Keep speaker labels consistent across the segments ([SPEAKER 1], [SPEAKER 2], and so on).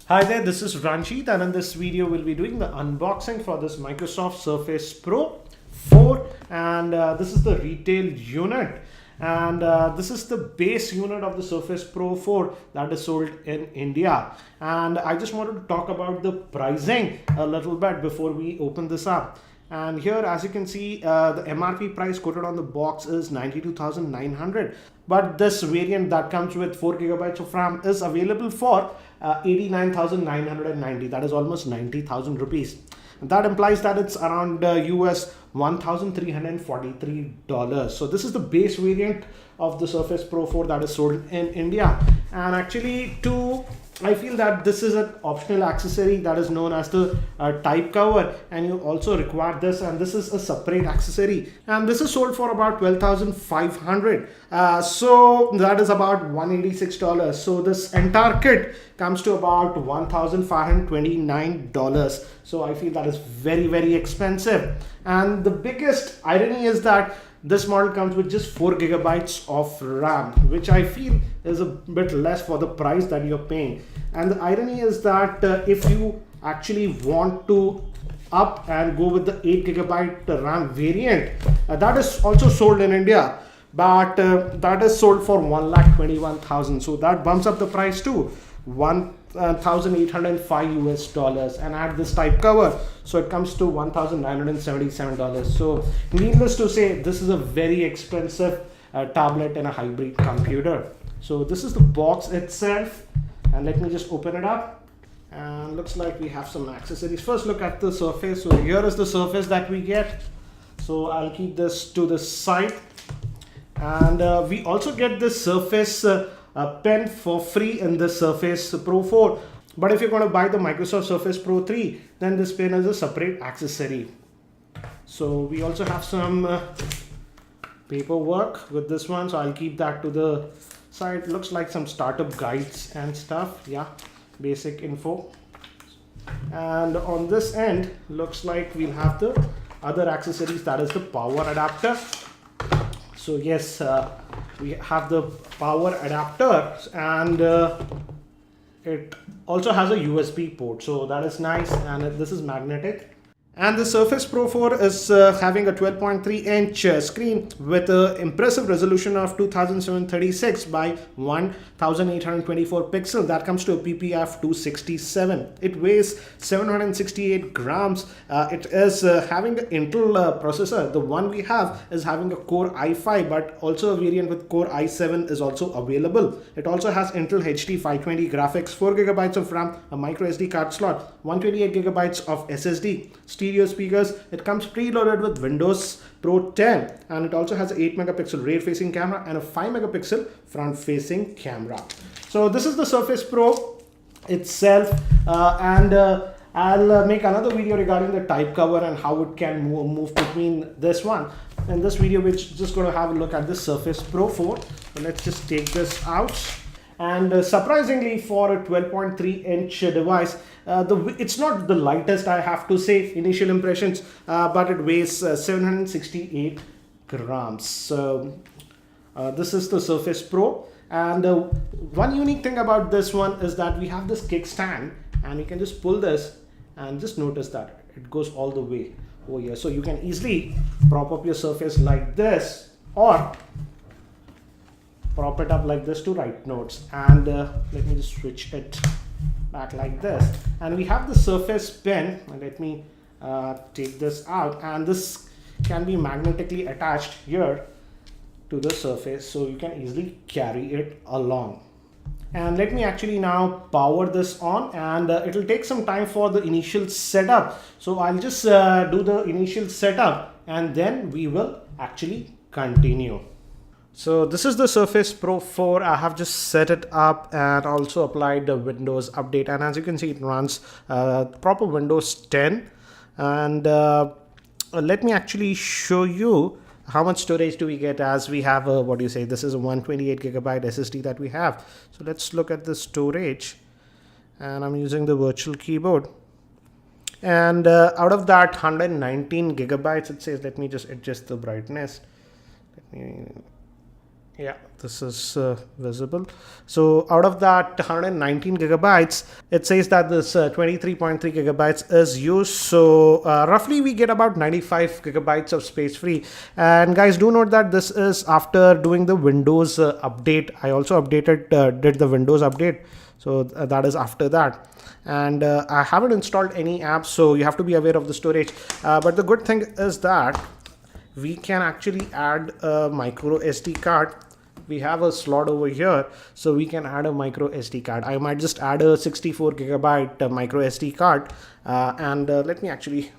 [SPEAKER 1] Hi there, this is Ranjit, and in this video we'll be doing the unboxing for this Microsoft Surface Pro 4, and this is the retail unit, and this is the base unit of the Surface Pro 4 that is sold in India. And I just wanted to talk about the pricing a little bit before we open this up. And here, as you can see, the MRP price quoted on the box is 92,900, but this variant that comes with 4 gigabytes of RAM is available for 89,990. That is almost 90,000 rupees. That implies that it's around US $1,343. So this is the base variant of the Surface Pro 4 that is sold in India. And actually, I feel that this is an optional accessory that is known as the type cover, and you also require this, and this is a separate accessory, and this is sold for about 12,500. So that is about $186. So this entire kit comes to about $1,529. So I feel that is very expensive. And the biggest irony is that this model comes with just 4 gigabytes of RAM, which I feel is a bit less for the price that you're paying. And the irony is that if you actually want to up and go with the 8 gigabyte RAM variant, that is also sold in India, but that is sold for 1,21,000. So that bumps up the price to $1,805 US, and add this type cover, so it comes to $1,977. So needless to say, this is a very expensive tablet and a hybrid computer. So this is the box itself, and let me just open it up. And looks like we have some accessories. First, look at the surface. So here is the surface that we get. So I'll keep this to the side, and we also get this Surface pen for free in the Surface Pro 4. But if you're going to buy the Microsoft Surface Pro 3, then this pen is a separate accessory. So we also have some paperwork with this one, so I'll keep that to the side. Looks like some startup guides and stuff. Yeah, basic info. And on this end, looks like we'll have the other accessories, that is the power adapter. So yes, we have the power adapter, and it also has a USB port, so that is nice, and this is magnetic. And the Surface Pro 4 is having a 12.3-inch screen with an impressive resolution of 2736 by 1824 pixels. That comes to a PPF 267. It weighs 768 grams. It is having the Intel processor. The one we have is having a Core i5, but also a variant with Core i7 is also available. It also has Intel HD 520 graphics, 4 gigabytes of RAM, a micro SD card slot, 128 gigabytes of SSD, stereo speakers. It comes preloaded with Windows Pro 10, and it also has an 8 megapixel rear facing camera and a 5 megapixel front facing camera. So this is the Surface Pro itself, and I'll make another video regarding the type cover and how it can move between this one. In this video, we're just going to have a look at the Surface Pro 4. So let's just take this out. And surprisingly, for a 12.3-inch device, it's not the lightest, I have to say, initial impressions, but it weighs 768 grams. So this is the Surface Pro, and one unique thing about this one is that we have this kickstand, and you can just pull this, and just notice that it goes all the way over here. So you can easily prop up your Surface like this, or prop it up like this to write notes. And let me just switch it back like this, and we have the Surface pen. And let me take this out, and this can be magnetically attached here to the Surface, so you can easily carry it along. And let me actually now power this on, and it'll take some time for the initial setup. So I'll just do the initial setup, and then we will actually continue. So this is the Surface Pro 4. I have just set it up and also applied the Windows update, and as you can see, it runs proper Windows 10. And let me actually show you how much storage do we get, as we have a, this is a 128 gigabyte SSD that we have. So let's look at the storage, and I'm using the virtual keyboard. And out of that 119 gigabytes, it says, let me just adjust the brightness. Yeah, this is visible. So out of that 119 gigabytes, it says that this 23.3 gigabytes is used. So roughly we get about 95 gigabytes of space free. And guys, do note that this is after doing the Windows update. I also did the Windows update. So that is after that. And I haven't installed any apps, so you have to be aware of the storage. But the good thing is that we can actually add a micro SD card. We have a slot over here, so we can add a micro SD card. I might just add a 64 gigabyte micro SD card, and let me actually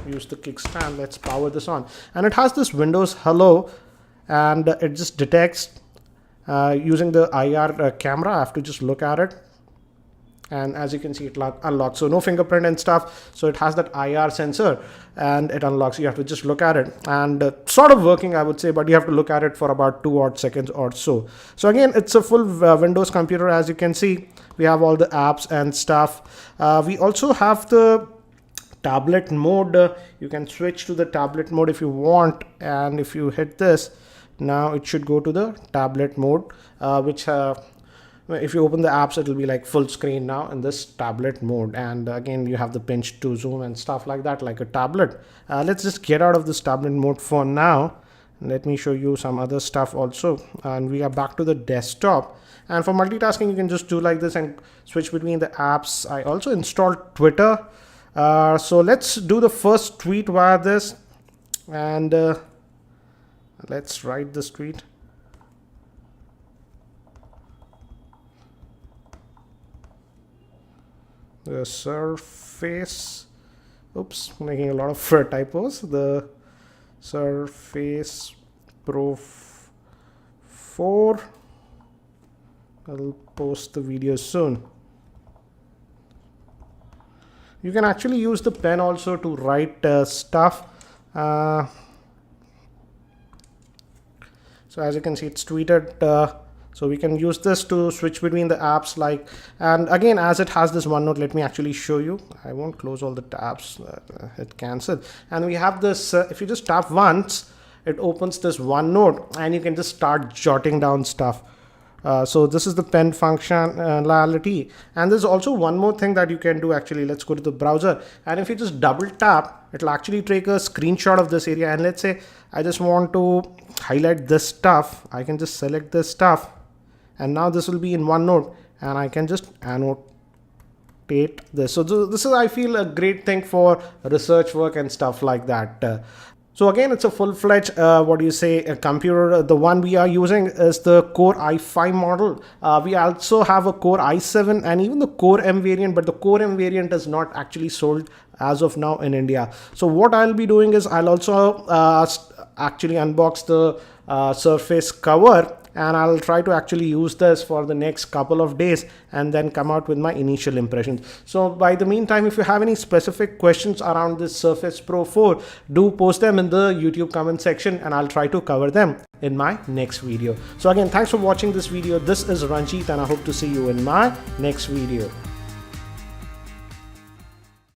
[SPEAKER 1] use the kickstand. Let's power this on, and it has this Windows Hello, and it just detects using the IR camera. I have to just look at it. And as you can see, it unlocks, so no fingerprint and stuff, so it has that IR sensor and it unlocks. You have to just look at it, and sort of working, I would say, but you have to look at it for about 2 odd seconds or so. So again, it's a full Windows computer. As you can see, we have all the apps and stuff. We also have the tablet mode. You can switch to the tablet mode if you want, and if you hit this, now it should go to the tablet mode, which if you open the apps, it will be like full screen now in this tablet mode. And again, you have the pinch to zoom and stuff like that, like a tablet. Let's just get out of this tablet mode for now. Let me show you some other stuff also. And we are back to the desktop. And for multitasking, you can just do like this and switch between the apps. I also installed Twitter. So let's do the first tweet via this. And let's write this tweet. The Surface, oops, making a lot of typos. The Surface Pro 4. I'll post the video soon. You can actually use the pen also to write stuff. So as you can see, it's tweeted. So we can use this to switch between the apps, like, and again, as it has this OneNote, let me actually show you. I won't close all the tabs, hit cancel. And we have this, if you just tap once, it opens this OneNote and you can just start jotting down stuff. So this is the pen functionality. And there's also one more thing that you can do actually. Let's go to the browser. And if you just double tap, it'll actually take a screenshot of this area. And let's say I just want to highlight this stuff. I can just select this stuff. And now this will be in OneNote, and I can just annotate this. So this is, I feel, a great thing for research work and stuff like that. So again, it's a full-fledged, a computer. The one we are using is the Core i5 model. We also have a Core i7 and even the Core M variant, but the Core M variant is not actually sold as of now in India. So what I'll be doing is I'll also actually unbox the Surface cover, and I'll try to actually use this for the next couple of days and then come out with my initial impressions. So by the meantime, if you have any specific questions around this Surface Pro 4, do post them in the YouTube comment section and I'll try to cover them in my next video. So again, thanks for watching this video. This is Ranjit and I hope to see you in my next video.